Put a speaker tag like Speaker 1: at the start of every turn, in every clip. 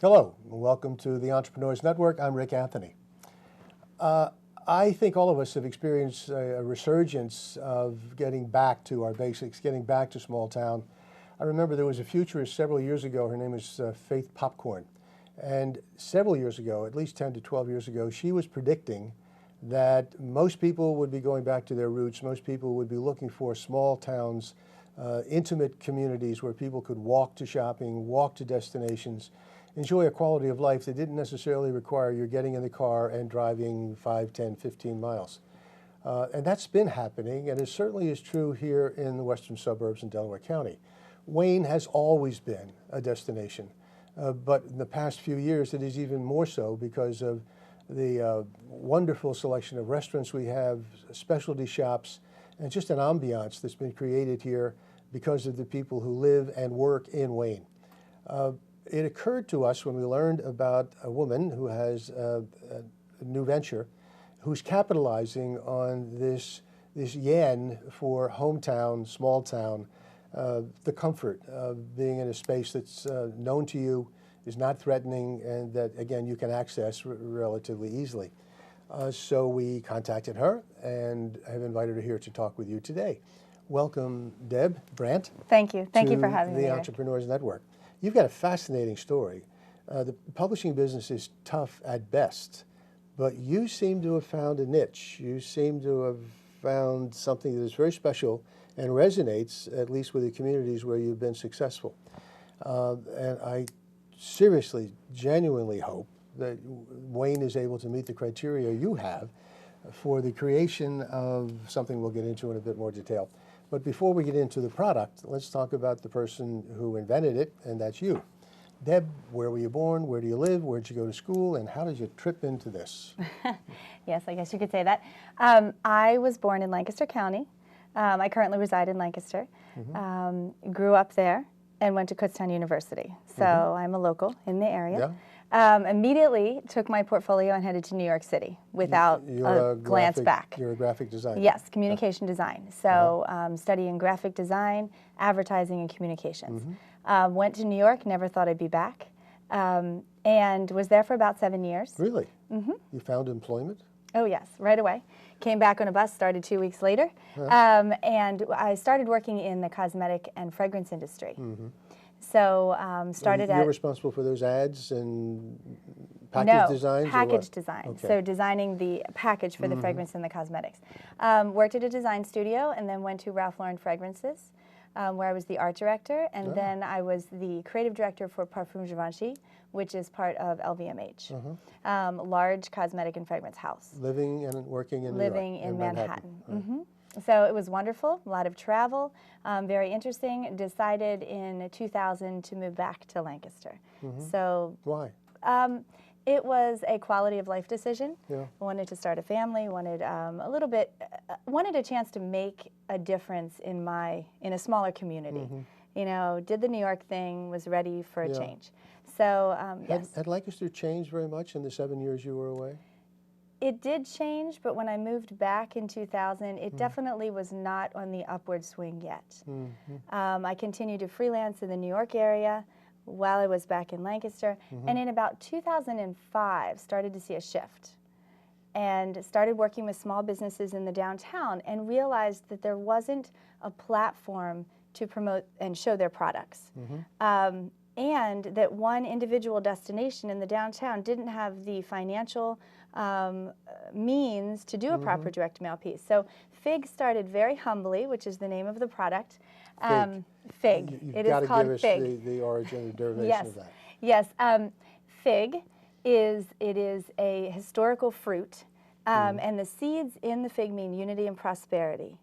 Speaker 1: Hello, and welcome to the Entrepreneurs Network. I'm Rick Anthony. I think all of us have experienced a resurgence of getting back to our basics, getting back to small town. I remember there was a futurist several years ago. Her name is Faith Popcorn. And several years ago, at least 10 to 12 years ago, she was predicting that most people would be going back to their roots. Most people would be looking for small towns, intimate communities where people could walk to shopping, walk to destinations, enjoy a quality of life that didn't necessarily require you getting in the car and driving 5, 10, 15 miles. And that's been happening, and it certainly is true here in the western suburbs in Delaware County. Wayne has always been a destination, but in the past few years it is even more so because of the wonderful selection of restaurants we have, specialty shops, and just an ambiance that's been created here because of the people who live and work in Wayne. It occurred to us when we learned about a woman who has a new venture, who's capitalizing on this yen for hometown, small town, the comfort of being in a space that's known to you, is not threatening, and that, again, you can access relatively easily. So we contacted her and have invited her here to talk with you today. Welcome, Deb, Brandt.
Speaker 2: Thank you. Thank you for having me.
Speaker 1: The Entrepreneurs Network. You've got a fascinating story. The publishing business is tough at best, but you seem to have found a niche. You seem to have found something that is very special and resonates, at least with the communities where you've been successful. And I seriously, genuinely hope that Wayne is able to meet the criteria you have for the creation of something we'll get into in a bit more detail. But before we get into the product, let's talk about the person who invented it, and that's you. Deb, where were you born? Where do you live? Where did you go to school? And how did you trip into this?
Speaker 2: Yes, I guess you could say that. I was born in Lancaster County. I currently reside in Lancaster. Grew up there and went to Kutztown University. So I'm a local in the area.
Speaker 1: Yeah.
Speaker 2: Immediately took my portfolio and headed to New York City without a glance back.
Speaker 1: You're a graphic designer.
Speaker 2: Yes, communication design. So studying graphic design, advertising, and communications. Went to New York, never thought I'd be back, and was there for about 7 years.
Speaker 1: Really? You found employment?
Speaker 2: Oh yes, right away. Came back on a bus, started 2 weeks later, and I started working in the cosmetic and fragrance industry. So started
Speaker 1: You're responsible for those ads and package designs?
Speaker 2: No, package design.
Speaker 1: Okay.
Speaker 2: So designing the package for the fragrance and the cosmetics. Worked at a design studio and then went to Ralph Lauren Fragrances, where I was the art director, and then I was the creative director for Parfum Givenchy, which is part of LVMH, large cosmetic and fragrance house.
Speaker 1: Living and working in New York,
Speaker 2: in Manhattan. So it was wonderful, a lot of travel, very interesting. Decided in 2000 to move back to Lancaster. So
Speaker 1: why?
Speaker 2: It was a quality of life decision.
Speaker 1: Yeah.
Speaker 2: Wanted to start a family. Wanted wanted a chance to make a difference in a smaller community. You know, did the New York thing, was ready for a change. So yes.
Speaker 1: Had Lancaster changed very much in the 7 years you were away?
Speaker 2: It did change, but when I moved back in 2000, it definitely was not on the upward swing yet. I continued to freelance in the New York area while I was back in Lancaster, and in about 2005 started to see a shift and started working with small businesses in the downtown and realized that there wasn't a platform to promote and show their products. And that one individual destination in the downtown didn't have the financial means to do a proper direct mail piece. So FIG started very humbly, which is the name of the product. FIG.
Speaker 1: It is called FIG. You've got to give us the origin and derivation of that.
Speaker 2: Yes. FIG is a historical fruit, and the seeds in the fig mean unity and prosperity.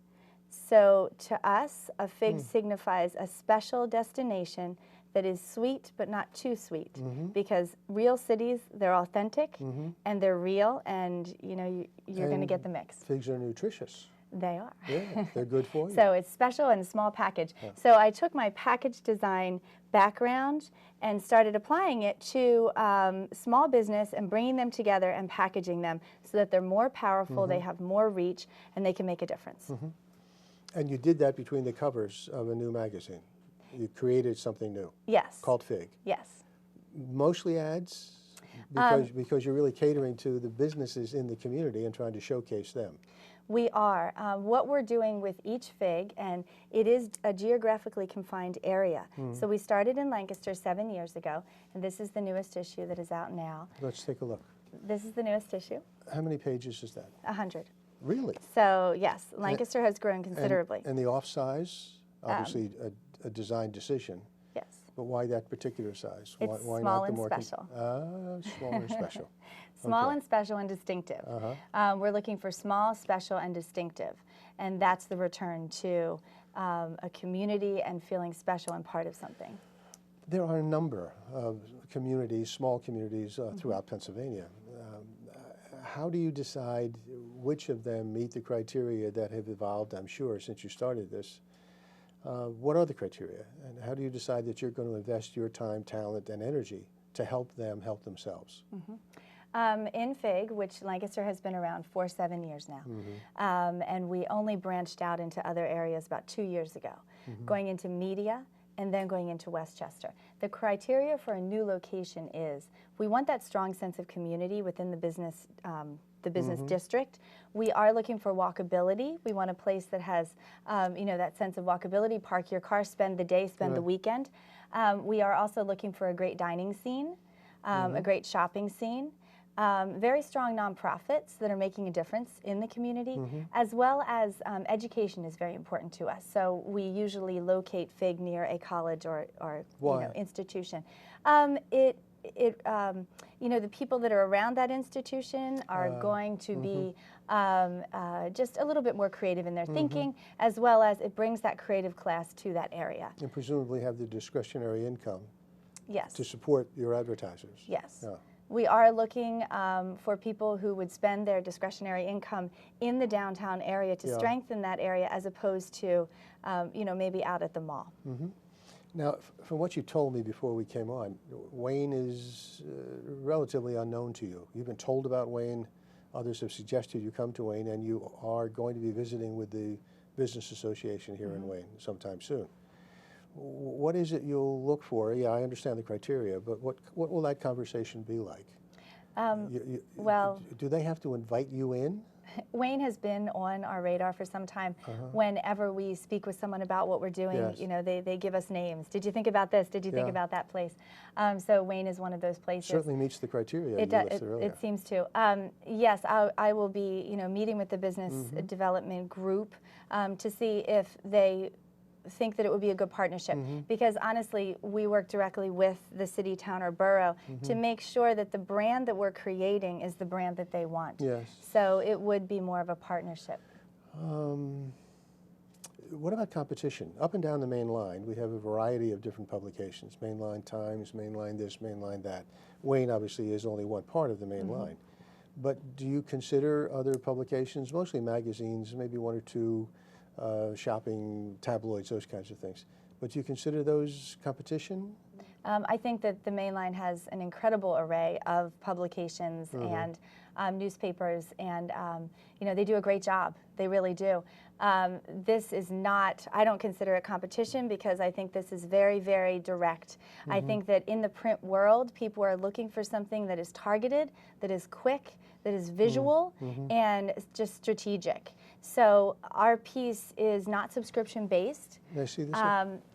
Speaker 2: So to us, a fig signifies a special destination that is sweet but not too sweet, because real cities, they're authentic and they're real, and you know you're going to get the mix.
Speaker 1: Figs are nutritious.
Speaker 2: They are.
Speaker 1: Yeah, they're good for you.
Speaker 2: So it's special and a small package. So I took my package design background and started applying it to small business and bringing them together and packaging them so that they're more powerful, they have more reach, and they can make a difference.
Speaker 1: And you did that between the covers of a new magazine. You created something new.
Speaker 2: Yes.
Speaker 1: Called FIG.
Speaker 2: Yes.
Speaker 1: Mostly ads? Because you're really catering to the businesses in the community and trying to showcase them.
Speaker 2: We are. What we're doing with each FIG, and it is a geographically confined area. So we started in Lancaster 7 years ago, and this is the newest issue that is out now.
Speaker 1: Let's take a look.
Speaker 2: This is the newest issue.
Speaker 1: How many pages is that?
Speaker 2: 100.
Speaker 1: Really?
Speaker 2: So yes, Lancaster has grown considerably.
Speaker 1: And the off size, obviously a design decision.
Speaker 2: Yes.
Speaker 1: But why that particular size?
Speaker 2: It's
Speaker 1: why
Speaker 2: small
Speaker 1: not the
Speaker 2: and
Speaker 1: more
Speaker 2: special.
Speaker 1: Small and special.
Speaker 2: Small
Speaker 1: Okay.
Speaker 2: and special and distinctive. We're looking for small, special, and distinctive. And that's the return to a community and feeling special and part of something.
Speaker 1: There are a number of communities, small communities throughout Pennsylvania. How do you decide which of them meet the criteria that have evolved, I'm sure, since you started this? What are the criteria? And how do you decide that you're going to invest your time, talent, and energy to help them help themselves?
Speaker 2: In FIG, which Lancaster has been around for 7 years now, and we only branched out into other areas about 2 years ago, going into media and then going into Westchester. The criteria for a new location is we want that strong sense of community within the business district. We are looking for walkability. We want a place that has, that sense of walkability. Park your car, spend the day, spend the weekend. We are also looking for a great dining scene, a great shopping scene. Very strong nonprofits that are making a difference in the community, as well as education is very important to us. So we usually locate FIG near a college or institution. The people that are around that institution are going to be just a little bit more creative in their thinking, as well as it brings that creative class to that area.
Speaker 1: And presumably have the discretionary income
Speaker 2: Yes.
Speaker 1: to support your advertisers.
Speaker 2: Yes.
Speaker 1: Yeah.
Speaker 2: We are looking for people who would spend their discretionary income in the downtown area to strengthen that area as opposed to, maybe out at the mall.
Speaker 1: Now, from what you told me before we came on, Wayne is relatively unknown to you. You've been told about Wayne. Others have suggested you come to Wayne, and you are going to be visiting with the Business Association here in Wayne sometime soon. What is it you'll look for? Yeah, I understand the criteria, but what will that conversation be like? Do they have to invite you in?
Speaker 2: Wayne has been on our radar for some time. Whenever we speak with someone about what we're doing, they give us names. Did you think about this? Did you think about that place? So Wayne is one of those places.
Speaker 1: Certainly meets the criteria you listed earlier.
Speaker 2: It seems to. Yes, I will be meeting with the business development group to see if they think that it would be a good partnership, because honestly we work directly with the city, town, or borough to make sure that the brand that we're creating is the brand that they want.
Speaker 1: Yes.
Speaker 2: So it would be more of a partnership.
Speaker 1: What about competition? Up and down the main line, we have a variety of different publications. Mainline Times, Mainline this, Mainline that. Wayne obviously is only one part of the main line. But do you consider other publications, mostly magazines, maybe one or two shopping tabloids, those kinds of things? But do you consider those competition?
Speaker 2: I think that the main line has an incredible array of publications and newspapers, and they do a great job. They really do. This is not, I don't consider it competition, because I think this is very, very direct. I think that in the print world, people are looking for something that is targeted, that is quick, that is visual, and just strategic. So our piece is not subscription-based.
Speaker 1: May I see this?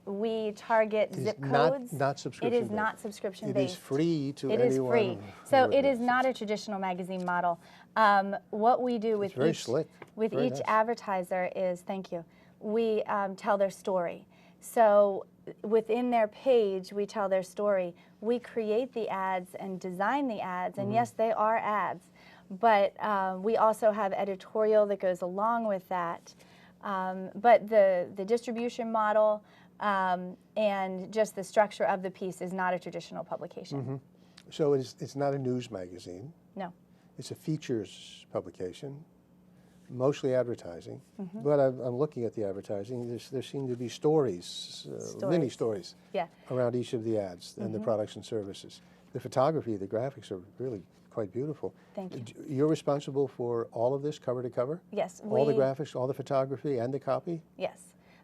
Speaker 2: We target zip codes.
Speaker 1: Not subscription-based.
Speaker 2: It is not subscription-based.
Speaker 1: It is free to anyone.
Speaker 2: It is free. So it is not a traditional magazine model. What we do with each advertiser is, thank you, we tell their story. So within their page, we tell their story. We create the ads and design the ads, and yes, they are ads. But we also have editorial that goes along with that. But the distribution model and just the structure of the piece is not a traditional publication.
Speaker 1: So it's not a news magazine.
Speaker 2: No.
Speaker 1: It's a features publication, mostly advertising. But I'm looking at the advertising. There seem to be stories. Mini stories around each of the ads and the products and services. The photography, the graphics are really quite beautiful.
Speaker 2: Thank you.
Speaker 1: You're responsible for all of this, cover to cover?
Speaker 2: Yes.
Speaker 1: All the graphics, all the photography, and the copy?
Speaker 2: Yes.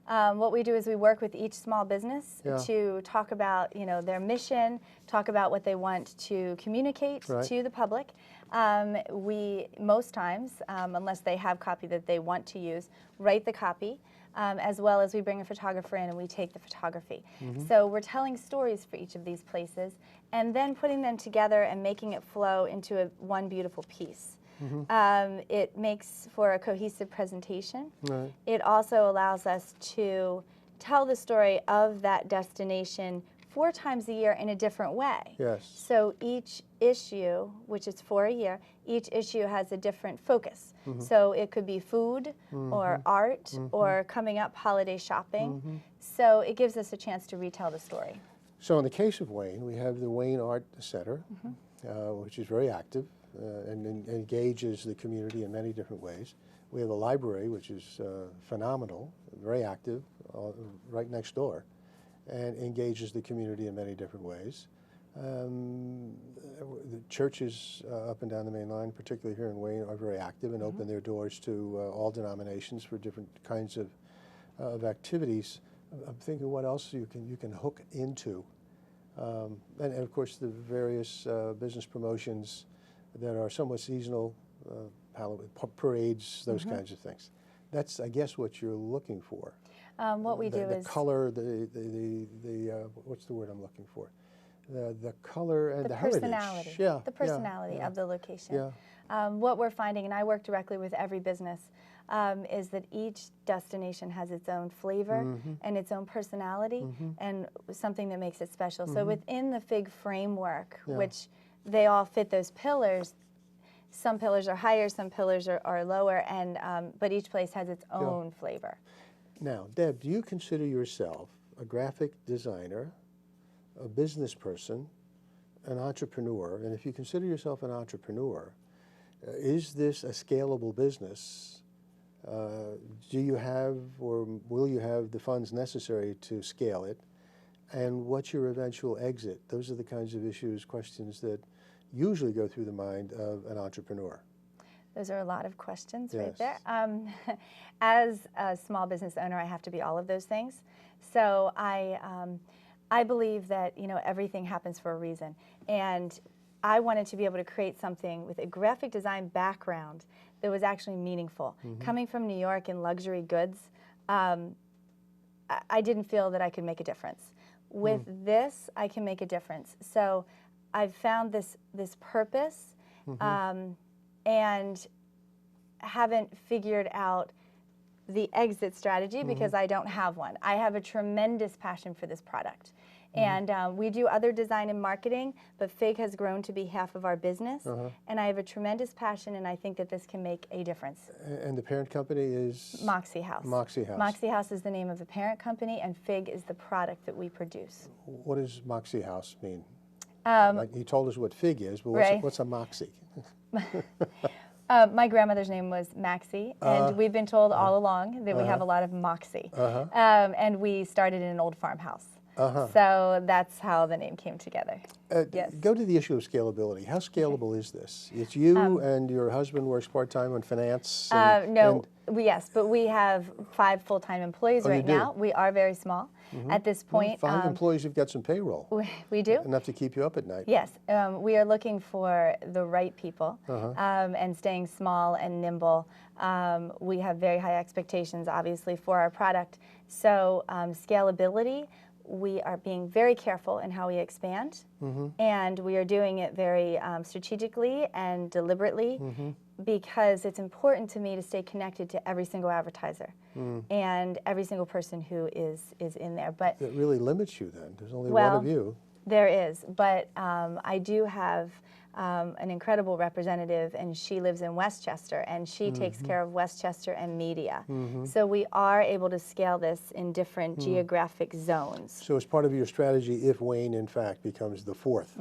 Speaker 2: What we do is we work with each small business
Speaker 1: Yeah.
Speaker 2: to talk about, their mission, talk about what they want to communicate
Speaker 1: Right.
Speaker 2: to the public. We, most times, unless they have copy that they want to use, write the copy, as well as we bring a photographer in and we take the photography. So we're telling stories for each of these places and then putting them together and making it flow into one beautiful piece. It makes for a cohesive presentation.
Speaker 1: Right.
Speaker 2: It also allows us to tell the story of that destination 4 times a year in a different way.
Speaker 1: Yes.
Speaker 2: So each issue, which is for a year, each issue has a different focus. So it could be food or art or coming up holiday shopping. So it gives us a chance to retell the story.
Speaker 1: So in the case of Wayne, we have the Wayne Art Center, which is very active and engages the community in many different ways. We have a library, which is phenomenal, very active, right next door, and engages the community in many different ways. The churches up and down the main line, particularly here in Wayne, are very active and open their doors to all denominations for different kinds of activities. I'm thinking what else you can hook into. And of course the various business promotions that are somewhat seasonal, parades, those kinds of things. That's, I guess, what you're looking for.
Speaker 2: What we do is
Speaker 1: the color, the what's the word I'm looking for? The color and the
Speaker 2: personality.
Speaker 1: heritage. Yeah,
Speaker 2: the personality of the location.
Speaker 1: Yeah.
Speaker 2: What we're finding, and I work directly with every business, is that each destination has its own flavor and its own personality and something that makes it special. So within the FIG framework, which they all fit those pillars, some pillars are higher, some pillars are lower, and but each place has its own flavor.
Speaker 1: Now, Deb, do you consider yourself a graphic designer, a business person, an entrepreneur? And if you consider yourself an entrepreneur, is this a scalable business? Do you have or will you have the funds necessary to scale it? And what's your eventual exit? Those are the kinds of issues, questions that usually go through the mind of an entrepreneur.
Speaker 2: Those are a lot of questions right
Speaker 1: Yes.
Speaker 2: there. As a small business owner, I have to be all of those things. So I believe that everything happens for a reason, and I wanted to be able to create something with a graphic design background that was actually meaningful. Coming from New York in luxury goods, I didn't feel that I could make a difference. With this, I can make a difference. So I've found this purpose and haven't figured out the exit strategy because I don't have one. I have a tremendous passion for this product. And we do other design and marketing, but FIG has grown to be half of our business. And I have a tremendous passion, and I think that this can make a difference.
Speaker 1: And the parent company is?
Speaker 2: Moxie House.
Speaker 1: Moxie House.
Speaker 2: Moxie House is the name of the parent company, and FIG is the product that we produce.
Speaker 1: What does Moxie House mean? You told us what FIG is, but what's a Moxie?
Speaker 2: My grandmother's name was Maxie, and we've been told all along that we have a lot of moxie. And we started in an old farmhouse. So that's how the name came together. Yes.
Speaker 1: Go to the issue of scalability. How scalable is this? It's you and your husband works part-time on finance?
Speaker 2: Yes, but we have 5 full-time employees right now. We are very small at this point.
Speaker 1: 5 employees, you've got some payroll.
Speaker 2: We do.
Speaker 1: Enough to keep you up at night.
Speaker 2: Yes. We are looking for the right people and staying small and nimble. We have very high expectations, obviously, for our product. So scalability, we are being very careful in how we expand, and we are doing it very strategically and deliberately because it's important to me to stay connected to every single advertiser and every single person who is in there. But
Speaker 1: it really limits you then. There's only one of you.
Speaker 2: There is, but I do have an incredible representative, and she lives in Westchester, and she takes care of Westchester and media. So we are able to scale this in different geographic zones.
Speaker 1: So as part of your strategy, if Wayne, in fact, becomes the 4th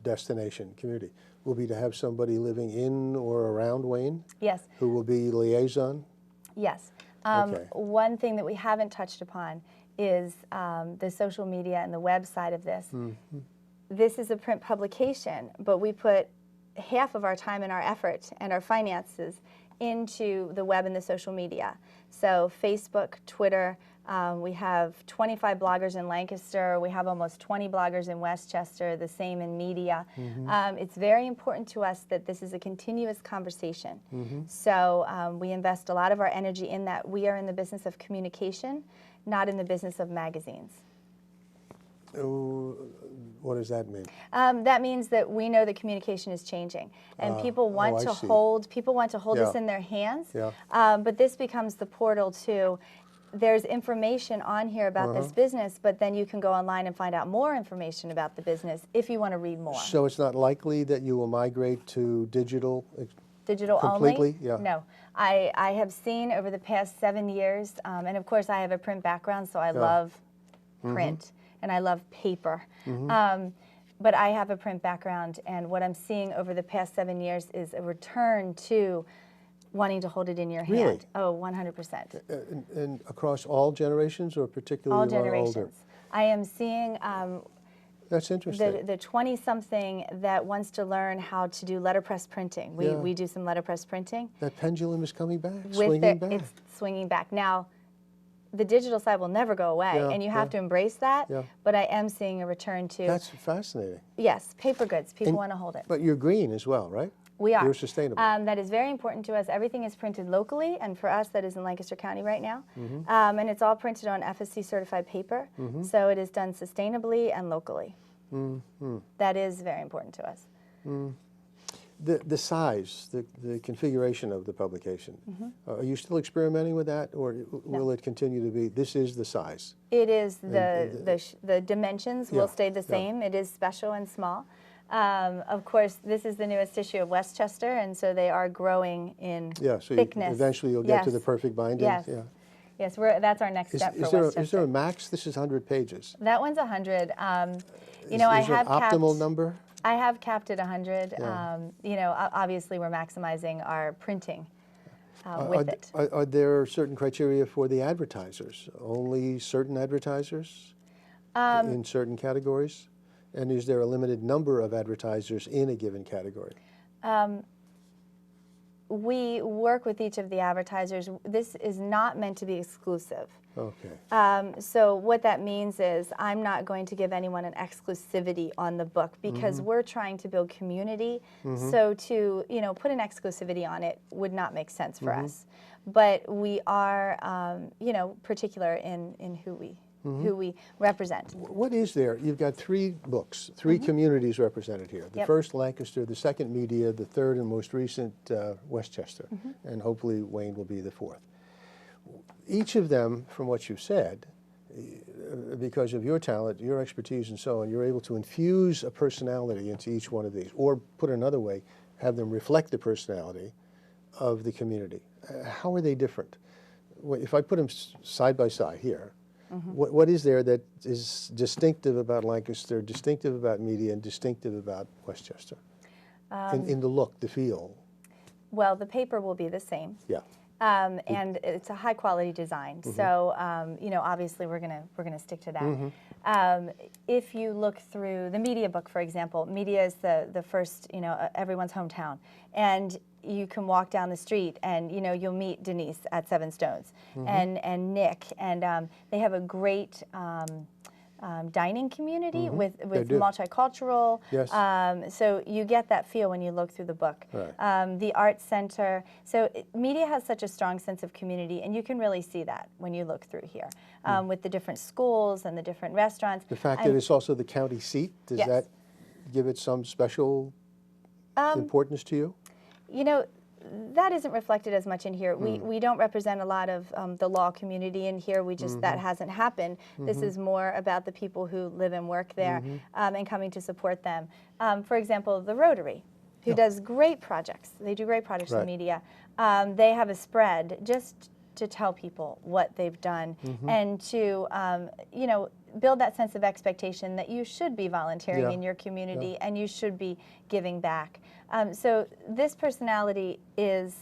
Speaker 1: destination community, will be to have somebody living in or around Wayne?
Speaker 2: Yes.
Speaker 1: Who will be liaison?
Speaker 2: Yes. One thing that we haven't touched upon is the social media and the website of this. This is a print publication, but we put half of our time and our effort and our finances into the web and the social media. So Facebook, Twitter, We have 25 bloggers in Lancaster. We have almost 20 bloggers in Westchester, the same in media. It's very important to us that this is a continuous conversation. So we invest a lot of our energy in that. We are in the business of communication, not in the business of magazines.
Speaker 1: What does that mean?
Speaker 2: That means that we know that communication is changing, and people want to hold this in their hands. But this becomes the portal to. There's information on here about this business, but then you can go online and find out more information about the business if you want to read more.
Speaker 1: So it's not likely that you will migrate to digital?
Speaker 2: Digital
Speaker 1: completely?
Speaker 2: only? Yeah. No. I have seen over the past 7 years, and of course I have a print background, so I love print and I love paper. But I have a print background, and what I'm seeing over the past 7 years is a return to wanting to hold it in your hand.
Speaker 1: Really?
Speaker 2: Oh, 100%.
Speaker 1: And across all generations, or particularly
Speaker 2: All
Speaker 1: older?
Speaker 2: generations. I am seeing
Speaker 1: That's interesting.
Speaker 2: the 20-something that wants to learn how to do letterpress printing. We do some letterpress printing.
Speaker 1: That pendulum is coming back, swinging back.
Speaker 2: It's swinging back. Now, the digital side will never go away, and you have to embrace that, but I am seeing a return to...
Speaker 1: That's fascinating.
Speaker 2: Yes, paper goods. People want to hold it.
Speaker 1: But you're green as well, right?
Speaker 2: We are.
Speaker 1: You're sustainable.
Speaker 2: That is very important to us. Everything is printed locally, and for us, that is in Lancaster County right now. And it's all printed on FSC certified paper, so it is done sustainably and locally. That is very important to us.
Speaker 1: The size, the configuration of the publication, are you still experimenting with that, or will it continue to be, this is the size?
Speaker 2: It is, the dimensions will stay the same. It is special and small. Of course, this is the newest issue of Westchester, and so they are growing in thickness.
Speaker 1: Eventually you'll get to the perfect binding.
Speaker 2: Yes. Yes, that's our next step for Westchester.
Speaker 1: Is there a max? This is 100 pages.
Speaker 2: That one's 100. You
Speaker 1: Is
Speaker 2: know,
Speaker 1: there an optimal number?
Speaker 2: I have capped at 100. You know, obviously we're maximizing our printing with it.
Speaker 1: Are there certain criteria for the advertisers? Only certain advertisers in certain categories? And is there a limited number of advertisers in a given category?
Speaker 2: We work with each of the advertisers. This is not meant to be exclusive.
Speaker 1: Okay.
Speaker 2: So what that means is I'm not going to give anyone an exclusivity on the book because we're trying to build community. So to put an exclusivity on it would not make sense for us. But we are particular in who we represent.
Speaker 1: What is there? You've got 3 books, 3 communities represented here. The first, Lancaster, the second, Media, the third and most recent, Westchester, and hopefully Wayne will be the 4th. Each of them, from what you've said, because of your talent, your expertise and so on, you're able to infuse a personality into each one of these, or put another way, have them reflect the personality of the community. How are they different? If I put them side by side here, what is there that is distinctive about Lancaster, distinctive about Media, and distinctive about Westchester? In the look, the feel?
Speaker 2: Well, the paper will be the same.
Speaker 1: Yeah.
Speaker 2: And it's a high quality design. So, obviously we're gonna stick to that. If you look through the Media book, for example, Media is the first, everyone's hometown. And you can walk down the street and, you'll meet Denise at Seven Stones and Nick. And they have a great dining community with multicultural.
Speaker 1: Yes.
Speaker 2: So you get that feel when you look through the book.
Speaker 1: Right.
Speaker 2: The Art Center. So Media has such a strong sense of community, and you can really see that when you look through here with the different schools and the different restaurants.
Speaker 1: The fact that it's also the county seat, does that give it some special importance to you?
Speaker 2: That isn't reflected as much in here. We don't represent a lot of the law community in here. We just, that hasn't happened. This is more about the people who live and work there and coming to support them. For example, the Rotary, who does great projects. They do great projects in Media. They have a spread just to tell people what they've done and to, build that sense of expectation that you should be volunteering in your community and you should be giving back. So this personality is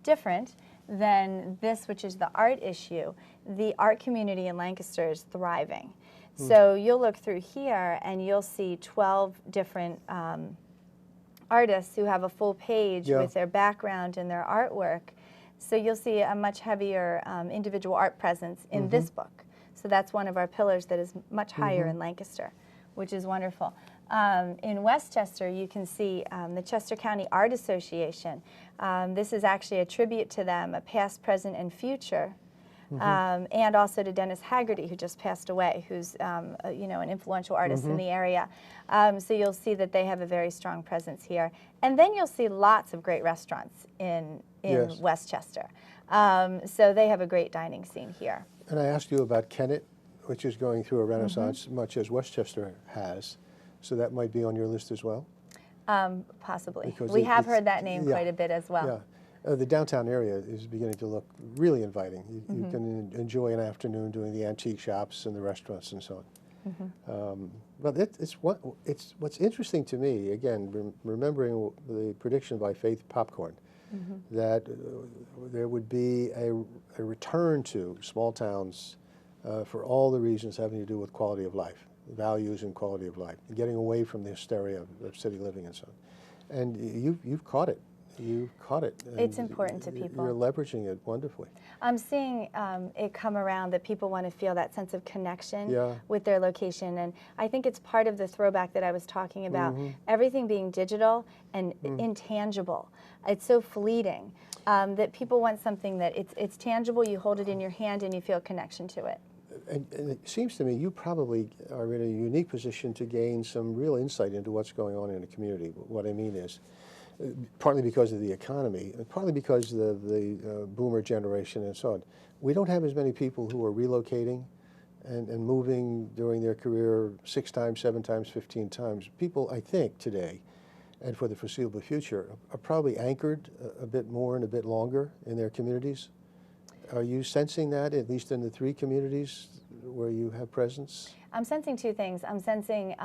Speaker 2: different than this, which is the art issue. The art community in Lancaster is thriving. So you'll look through here and you'll see 12 different artists who have a full page with their background and their artwork So you'll see a much heavier individual art presence in this book. So that's one of our pillars that is much higher in Lancaster, which is wonderful. In Westchester, you can see the Chester County Art Association. This is actually a tribute to them, a past, present, and future. And also to Dennis Haggerty, who just passed away, who's you know, an influential artist in the area. So you'll see that they have a very strong presence here. And then you'll see lots of great restaurants in Westchester. So they have a great dining scene here.
Speaker 1: And I asked you about Kennett, which is going through a renaissance, much as Westchester has. So that might be on your list as well?
Speaker 2: Possibly.
Speaker 1: Because
Speaker 2: we have heard that name quite a bit as well.
Speaker 1: Yeah. The downtown area is beginning to look really inviting. You can enjoy an afternoon doing the antique shops and the restaurants and so on. But what's interesting to me, again, remembering the prediction by Faith Popcorn, that there would be a return to small towns for all the reasons having to do with quality of life, values and quality of life, and getting away from the hysteria of city living and so on. And you've caught it. You caught it.
Speaker 2: It's important to people.
Speaker 1: You're leveraging it wonderfully.
Speaker 2: I'm seeing it come around that people want to feel that sense of connection with their location. And I think it's part of the throwback that I was talking about, everything being digital and intangible. It's so fleeting that people want something that it's tangible, you hold it in your hand and you feel a connection to it.
Speaker 1: And it seems to me you probably are in a unique position to gain some real insight into what's going on in the community. What I mean is, partly because of the economy, and partly because of the boomer generation and so on, we don't have as many people who are relocating and moving during their career 6 times, 7 times, 15 times. People, I think, today, and for the foreseeable future, are probably anchored a bit more and a bit longer in their communities. Are you sensing that, at least in the 3 communities where you have presence?
Speaker 2: I'm sensing 2 things. I'm sensing,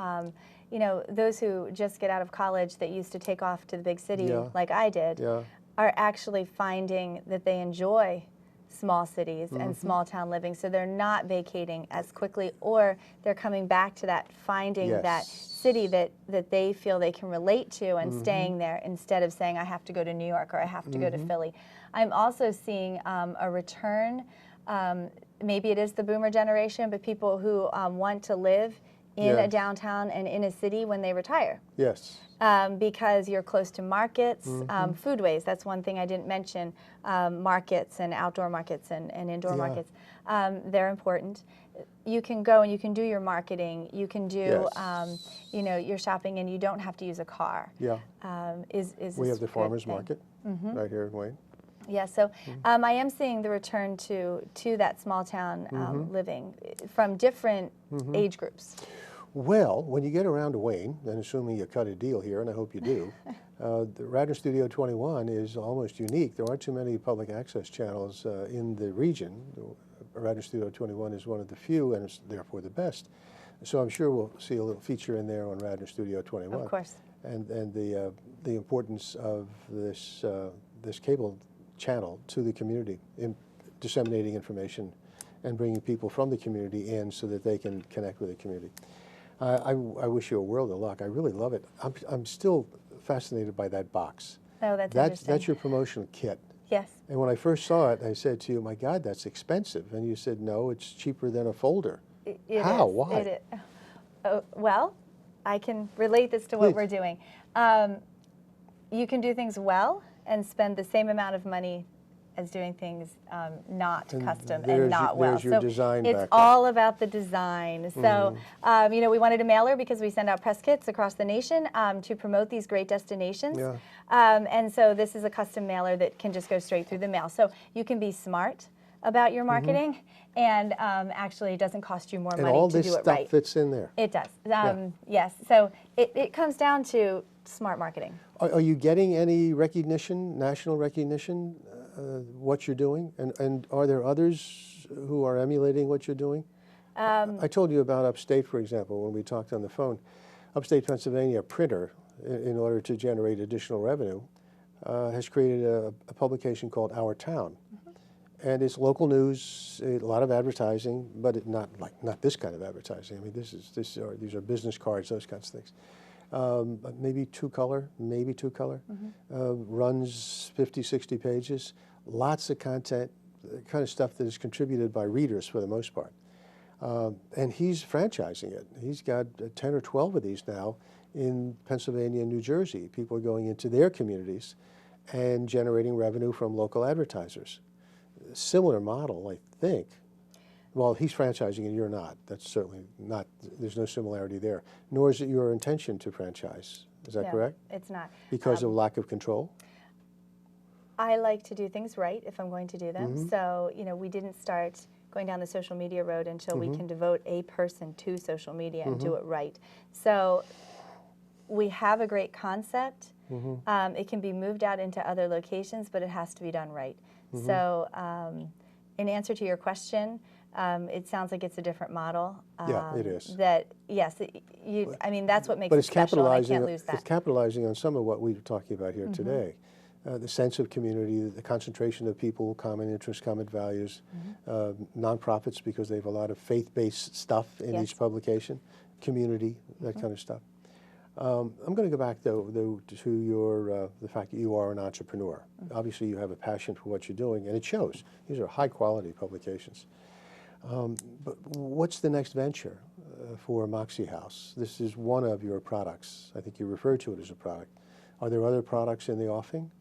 Speaker 2: you know, those who just get out of college that used to take off to the big city like I did are actually finding that they enjoy small cities and small town living. So they're not vacating as quickly, or they're coming back to that, finding that city that they feel they can relate to and staying there instead of saying, I have to go to New York or I have to go to Philly. I'm also seeing a return. Maybe it is the boomer generation, but people who want to live in a downtown and in a city when they retire.
Speaker 1: Yes.
Speaker 2: Because you're close to markets, foodways, that's one thing I didn't mention, markets and outdoor markets and indoor markets. They're important. You can go and you can do your marketing, you can do you know, your shopping, and you don't have to use a car.
Speaker 1: Yeah. We have the farmers market right here in Wayne.
Speaker 2: Yeah, so I am seeing the return to that small town living from different age groups.
Speaker 1: Well, when you get around to Wayne, and assuming you cut a deal here, and I hope you do, the Radnor Studio 21 is almost unique. There aren't too many public access channels in the region. Radnor Studio 21 is one of the few, and it's therefore the best. So I'm sure we'll see a little feature in there on Radnor Studio 21.
Speaker 2: Of course.
Speaker 1: And the importance of this cable channel to the community in disseminating information and bringing people from the community in so that they can connect with the community. I wish you a world of luck. I really love it. I'm still fascinated by that box.
Speaker 2: Oh, that's interesting.
Speaker 1: That's your promotional kit.
Speaker 2: Yes.
Speaker 1: And when I first saw it, I said to you, my God, that's expensive. And you said, no, it's cheaper than a folder. How? Why?
Speaker 2: It is. Oh, well, I can relate this to what we're doing. You can do things well and spend the same amount of money as doing things not custom and not well.
Speaker 1: There's your design
Speaker 2: it's all about the design. So, you know, we wanted a mailer because we send out press kits across the nation to promote these great destinations.
Speaker 1: Yeah.
Speaker 2: And so this is a custom mailer that can just go straight through the mail. So you can be smart about your marketing, and actually it doesn't cost you more money to do it right.
Speaker 1: And all this stuff fits in there.
Speaker 2: It does. Yes. So it comes down to smart marketing.
Speaker 1: Are you getting any recognition, national recognition, what you're doing? And are there others who are emulating what you're doing? I told you about Upstate, for example, when we talked on the phone. Upstate Pennsylvania printer, in order to generate additional revenue, has created a publication called Our Town. And it's local news, a lot of advertising, but not this kind of advertising. I mean, these are business cards, those kinds of things. Maybe two color, runs 50, 60 pages. lots of content, the kind of stuff that is contributed by readers for the most part. And he's franchising it. He's got 10 or 12 of these now in Pennsylvania and New Jersey. People are going into their communities and generating revenue from local advertisers. Similar model, I think. Well, he's franchising and you're not. That's certainly not, there's no similarity there. Nor is it your intention to franchise. Is that correct?
Speaker 2: It's not.
Speaker 1: Because of lack of control?
Speaker 2: I like to do things right if I'm going to do them. So, we didn't start going down the social media road until we can devote a person to social media and do it right. So we have a great concept. It can be moved out into other locations, but it has to be done right. So in answer to your question, it sounds like it's a different model.
Speaker 1: Yeah, it is.
Speaker 2: That, yes, I mean, that's what makes it special, and I can't lose that.
Speaker 1: It's capitalizing on some of what we're talking about here today. The sense of community, the concentration of people, common interests, common values, nonprofits because they have a lot of faith-based stuff in each publication, community, that kind of stuff. I'm going to go back though to your the fact that you are an entrepreneur. Obviously, you have a passion for what you're doing, and it shows. These are high-quality publications. But what's the next venture for Moxie House? This is one of your products. I think you referred to it as a product. Are there other products in the offing?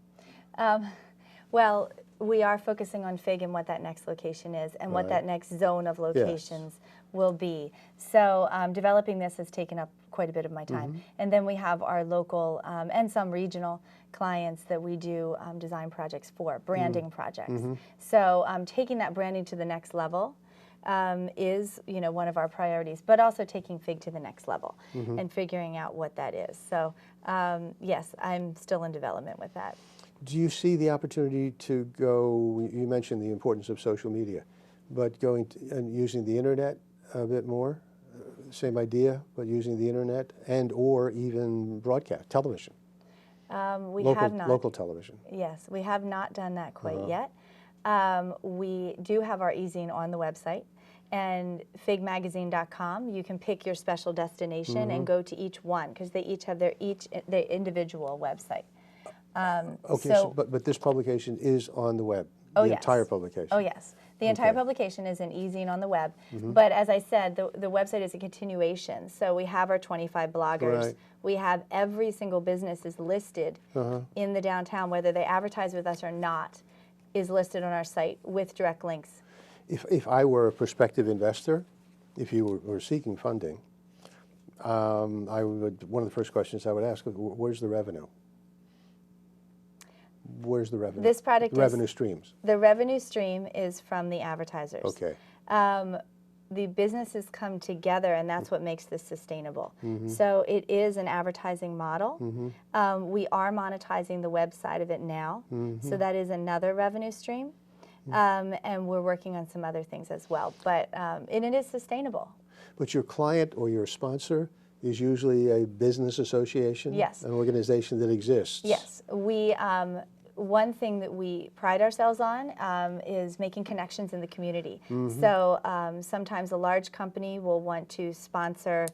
Speaker 2: Well, we are focusing on FIG and what that next location is and what that next zone of locations will be. So developing this has taken up quite a bit of my time. And then we have our local and some regional clients that we do design projects for, branding projects. So taking that branding to the next level is one of our priorities, but also taking FIG to the next level and figuring out what that is. So yes, I'm still in development with that.
Speaker 1: Do you see the opportunity to go, you mentioned the importance of social media, but going and using the internet a bit more? Same idea, but using the internet and or even broadcast, television?
Speaker 2: We have not.
Speaker 1: Local television.
Speaker 2: Yes, we have not done that quite yet. We do have our e-zine on the website, and figmagazine.com. You can pick your special destination and go to each one because they each have their individual website.
Speaker 1: Okay, but this publication is on the web, the entire publication?
Speaker 2: Oh, yes. The entire publication is an e-zine on the web. But as I said, the website is a continuation. So we have our 25 bloggers. We have every single business is listed in the downtown, whether they advertise with us or not, is listed on our site with direct links.
Speaker 1: If I were a prospective investor, if you were seeking funding, one of the first questions I would ask, where's the revenue? Where's the revenue?
Speaker 2: This product
Speaker 1: revenue streams.
Speaker 2: The revenue stream is from the advertisers.
Speaker 1: Okay.
Speaker 2: The businesses come together, and that's what makes this sustainable. So it is an advertising model. We are monetizing the website of it now, so that is another revenue stream. And we're working on some other things as well. But and it is sustainable.
Speaker 1: But your client or your sponsor is usually a business association?
Speaker 2: Yes.
Speaker 1: An organization that exists?
Speaker 2: Yes. We, one thing that we pride ourselves on is making connections in the community. So sometimes a large company will want to sponsor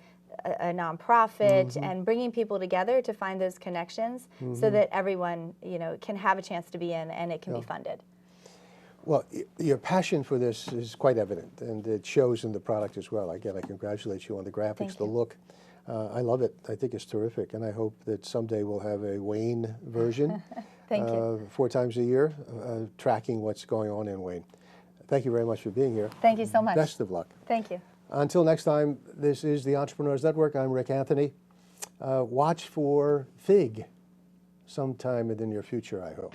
Speaker 2: a nonprofit and bringing people together to find those connections so that everyone can have a chance to be in and it can be funded.
Speaker 1: Well, your passion for this is quite evident, and it shows in the product as well. Again, I congratulate you on the graphics, the look. I love it. I think it's terrific, and I hope that someday we'll have a Wayne version.
Speaker 2: Thank you.
Speaker 1: 4 times a year, tracking what's going on in Wayne. Thank you very much for being here.
Speaker 2: Thank you so much.
Speaker 1: Best of luck.
Speaker 2: Thank you.
Speaker 1: Until next time, this is the Entrepreneurs Network. I'm Rick Anthony. Watch for FIG sometime in the near future, I hope.